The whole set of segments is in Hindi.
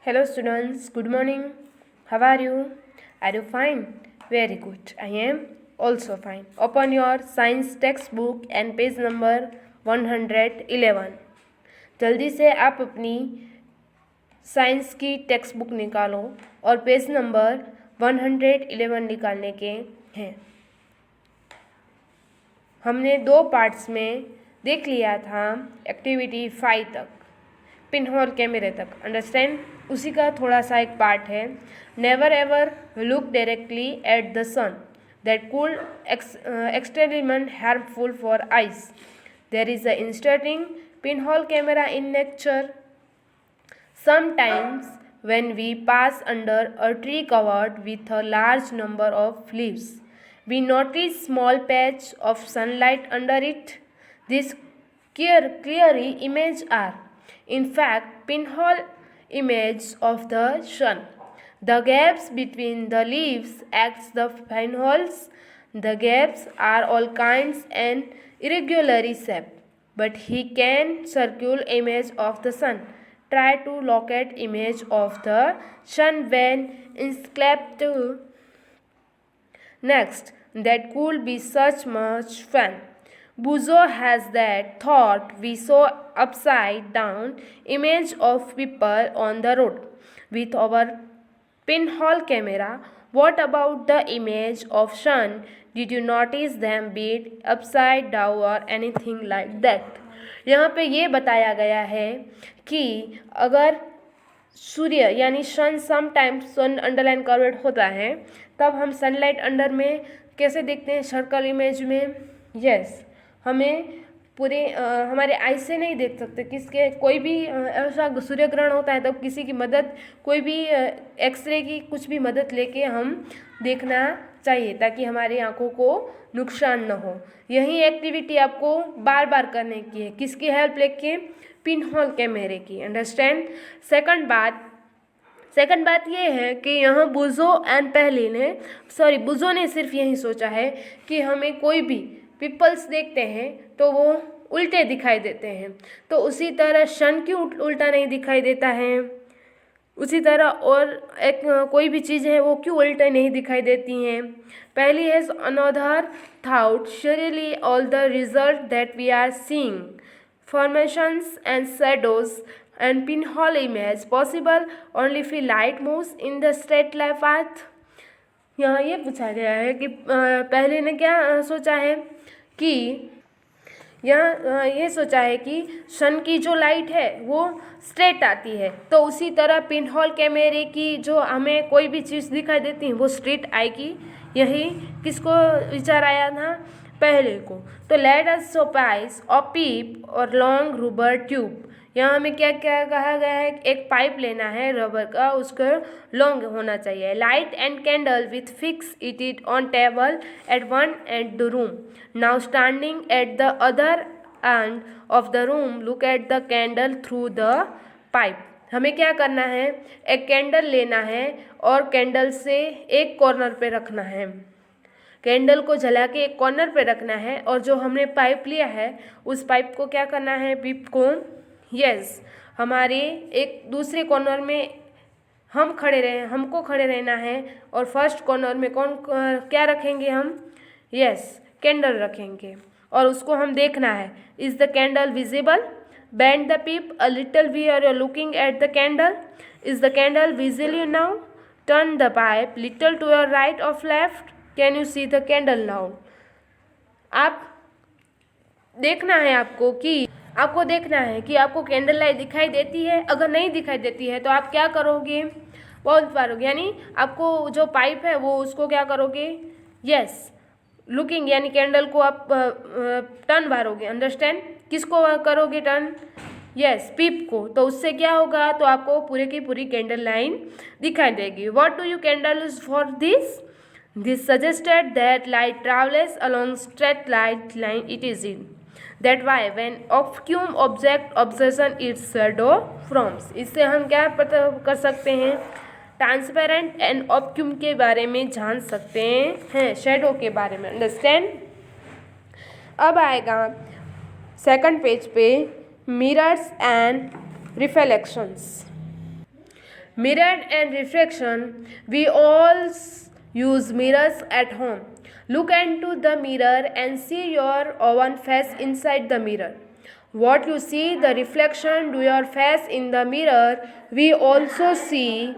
Hello students, good morning. How are you? Are you fine? Very good. I am also fine. Open your science textbook and page number 111. जल्दी से आप अपनी साइंस की टेक्स्ट बुक निकालो और पेज नंबर 111 निकालने के हैं। हमने 2 पार्ट्स में देख लिया था एक्टिविटी 5 तक, पिनहोल कैमरे तक, अंडरस्टैंड। उसी का थोड़ा सा एक पार्ट है। Never ever look directly at the sun, that could extremely harmful for eyes. There is a interesting pinhole camera in nature. Sometimes when we pass under a tree covered with a large number of leaves, we notice small patch of sunlight under it. These clearly images are, in fact, pinhole images of the sun. The gaps between the leaves acts the pinholes. The gaps are all kinds and irregularly shaped, but he can circle image of the sun. Try to locate image of the sun when inscribed next. That could be such much fun. Buzo has that thought. We saw upside down image of people on the road with our pinhole camera. What about the image of sun? Did you notice them beat upside down or anything like that? यहाँ पे ये बताया गया है कि अगर सूर्य यानी सन समटाइम्स सन अंडरलाइन कर्वेड होता है, तब हम सनलाइट अंडर में कैसे देखते हैं? सर्कल इमेज में। यस, हमें पूरे हमारे आई से नहीं देख सकते। किसके कोई भी ऐसा सूर्य ग्रहण होता है तब किसी की मदद, कोई भी एक्सरे की कुछ भी मदद लेके हम देखना चाहिए ताकि हमारी आंखों को नुकसान न हो। यही एक्टिविटी आपको बार बार करने की है। किसकी हेल्प लेके? पिनहोल कैमरे की, अंडरस्टैंड। सेकंड बात ये है कि यहाँ बुजो एंड पहली ने बुजो ने सिर्फ यही सोचा है कि हमें कोई भी पीपल्स देखते हैं तो वो उल्टे दिखाई देते हैं, तो उसी तरह सन क्यों उल्टा नहीं दिखाई देता है? उसी तरह और एक कोई भी चीज़ है वो क्यों उल्टे नहीं दिखाई देती हैं? पहली है another thought surely all the result that we are seeing, formations and shadows and pinhole image possible only if light moves in the straight line path. यहाँ ये पूछा गया है कि पहले ने क्या सोचा है कि यहाँ ये सोचा है कि सन की जो लाइट है वो स्ट्रेट आती है, तो उसी तरह पिनहोल कैमरे की जो हमें कोई भी चीज़ दिखाई देती है वो स्ट्रेट आएगी। यही किसको विचार आया था? पहले को। तो लेट अस सपोज अ पीप और लॉन्ग रबर ट्यूब। यहाँ हमें क्या क्या कहा गया है? एक पाइप लेना है रबर का, उसका लॉन्ग होना चाहिए। Light and candle with fix it on table at one end the room. Now standing at the other end of the room look at the candle through the pipe. हमें क्या करना है? एक कैंडल लेना है और कैंडल से एक कॉर्नर पे रखना है, कैंडल को जला के एक कॉर्नर पे रखना है, और जो हमने पाइप लिया है उस पाइप को क्या करना है? पीप को हमारे एक दूसरे कॉर्नर में हमको खड़े रहना है, और फर्स्ट कॉर्नर में क्या रखेंगे हम? कैंडल रखेंगे, और उसको हम देखना है। Is the candle visible? Bend the peep a little we are looking at the candle. Is the candle visible now? Turn the pipe little to your right और left. Can you see the candle now? आपको देखना है कि आपको कैंडल लाइट दिखाई देती है। अगर नहीं दिखाई देती है तो आप क्या करोगे? बहुत मारोगे, यानी आपको जो पाइप है वो उसको क्या करोगे? लुकिंग यानी कैंडल को आप टर्न मारोगे, अंडरस्टैंड। किसको करोगे टर्न? पीप को। तो उससे क्या होगा? तो आपको पूरे की पूरी कैंडल लाइन दिखाई देगी। What do you candle is for this? This suggested that light travels along straight light line it is in. That why when obscure object obsession its shadow forms. इससे हम क्या पता कर सकते हैं? ट्रांसपेरेंट एंड ऑब्क्यूम के बारे में जान सकते हैं, शेडो के बारे में, अंडरस्टैंड। अब आएगा सेकंड पेज पे mirrors and reflections. Mirror and reflection. We all use mirrors at home. Look into the mirror and see your own face inside the mirror. What you see, the reflection to your face in the mirror, we also see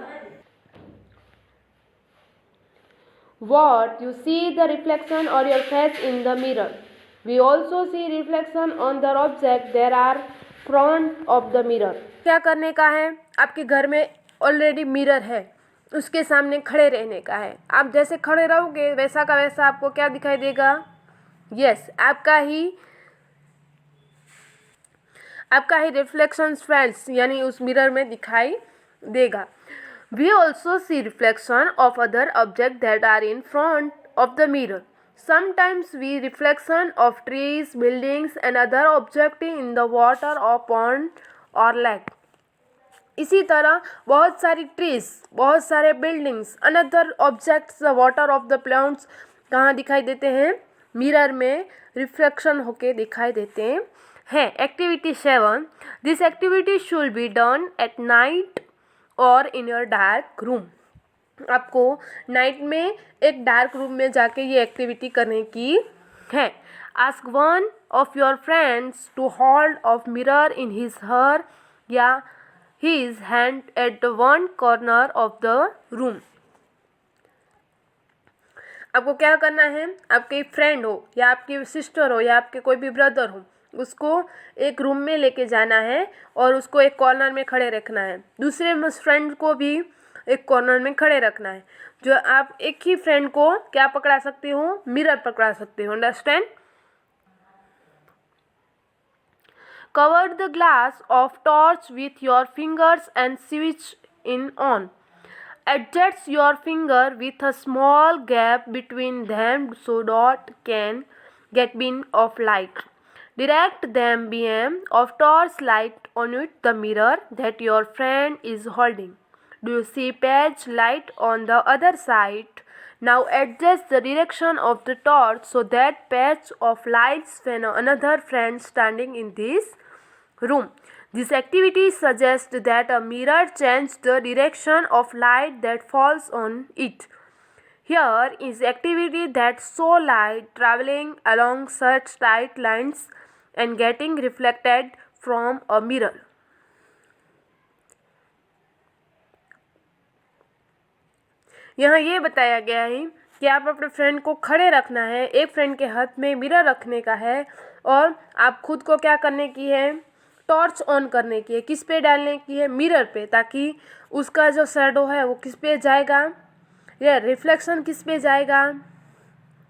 what you see the reflection or your face in the mirror. We also see reflection on the object there are front of the mirror. क्या करने का है? आपके घर में ऑलरेडी मिरर है, उसके सामने खड़े रहने का है. आप जैसे खड़े रहोगे वैसा का वैसा आपको क्या दिखाई देगा? यस, आपका ही रिफ्लेक्शन फ्रेंड्स यानी उस मिरर में दिखाई देगा. We also see reflection of other objects that are in front of the mirror. Sometimes we reflection of trees, buildings and other objects in the water or pond or lake. इसी तरह बहुत सारी ट्रीज, बहुत सारे buildings, another objects, the water of the plants कहाँ दिखाई देते हैं? मिरर में रिफ्लेक्शन होके दिखाई देते हैं. Activity 7. This activity should be done at night और इन योर डार्क रूम. आपको नाइट में एक डार्क रूम में जाके ये एक्टिविटी करने की है. Ask one of your friends to hold off mirror in his her या his hand at one corner of the room. आपको क्या करना है? आपके फ्रेंड हो या आपकी सिस्टर हो या आपके कोई भी ब्रदर हो, उसको एक रूम में लेके जाना है और उसको एक कॉर्नर में खड़े रखना है. दूसरे फ्रेंड को भी एक कॉर्नर में खड़े रखना है. जो आप एक ही फ्रेंड को क्या पकड़ा सकते हो? मिरर पकड़ा सकते हो. Understand? Cover the glass of torch with your fingers and switch in on. Adjust your finger with a small gap between them so dot can get beam of light. Direct them beam of torch light on it the mirror that your friend is holding. Do you see patch light on the other side? Now adjust the direction of the torch so that patch of lights when another friend standing in this room. This activity suggests that a mirror changes the direction of light that falls on it. Here is activity that show light traveling along such tight lines and getting reflected from a mirror. यहाँ ये बताया गया है कि आप अपने फ्रेंड को खड़े रखना है, एक फ्रेंड के हाथ में मिरर रखने का है और आप खुद को क्या करने की है? टॉर्च ऑन करने की है. किस पे डालने की है? मिरर पे, ताकि उसका जो शैडो है वो किस पे जाएगा? या रिफ्लेक्शन किस पे जाएगा?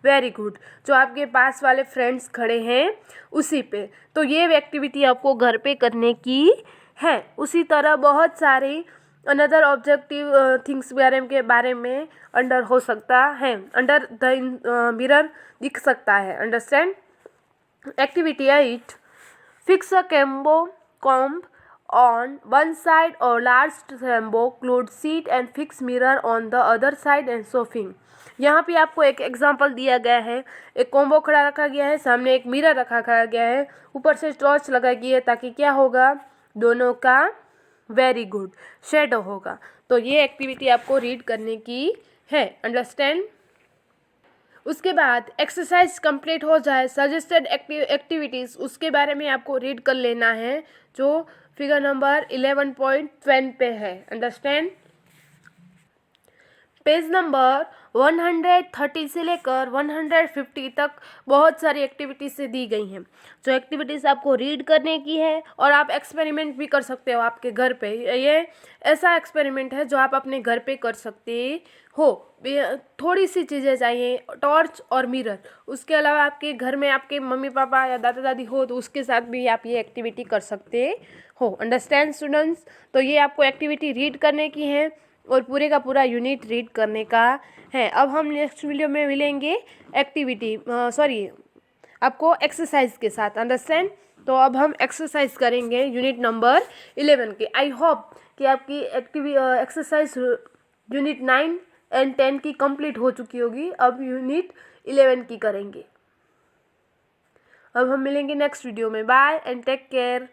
वेरी गुड, जो आपके पास वाले फ्रेंड्स खड़े हैं उसी पे. तो ये एक्टिविटी आपको घर पे करने की है. उसी तरह बहुत सारी अनदर ऑब्जेक्टिव थिंग्स के बारे में अंडर हो सकता है, अंडर द मिरर दिख सकता है. Understand? Activity 8. Fix a comb on one side or large rainbow cloud sheet and fix mirror on the other side and so thing. यहाँ पे आपको एक एग्जांपल दिया गया है. एक कॉम्बो खड़ा रखा गया है, सामने एक मिरर रखा गया है, ऊपर से टॉर्च लगाई गई है ताकि क्या होगा? दोनों का वेरी गुड शेडो होगा. तो ये एक्टिविटी आपको रीड करने की है. अंडरस्टैंड? उसके बाद एक्सरसाइज कंप्लीट हो जाए, सजेस्टेड एक्टिविटीज़ उसके बारे में आपको रीड कर लेना है, जो फिगर नंबर 11.10 पे है. अंडरस्टैंड? पेज नंबर 130 से लेकर 150 तक बहुत सारी एक्टिविटीज़ दी गई हैं, जो एक्टिविटीज़ आपको रीड करने की है और आप एक्सपेरिमेंट भी कर सकते हो आपके घर पे. ये ऐसा एक्सपेरिमेंट है जो आप अपने घर पे कर सकते हो. थोड़ी सी चीज़ें चाहिए, टॉर्च और मिरर. उसके अलावा आपके घर में आपके मम्मी पापा या दादा दादी हो तो उसके साथ भी आप ये एक्टिविटी कर सकते हो. Understand students? तो ये आपको एक्टिविटी रीड करने की है और पूरे का पूरा यूनिट रीड करने का है. अब हम नेक्स्ट वीडियो में मिलेंगे आपको एक्सरसाइज के साथ. अंडरस्टैंड? तो अब हम एक्सरसाइज करेंगे यूनिट नंबर 11 के. आई होप कि आपकी एक्सरसाइज यूनिट 9 एंड 10 की कंप्लीट हो चुकी होगी. अब यूनिट 11 की करेंगे. अब हम मिलेंगे नेक्स्ट वीडियो में. Bye and take care.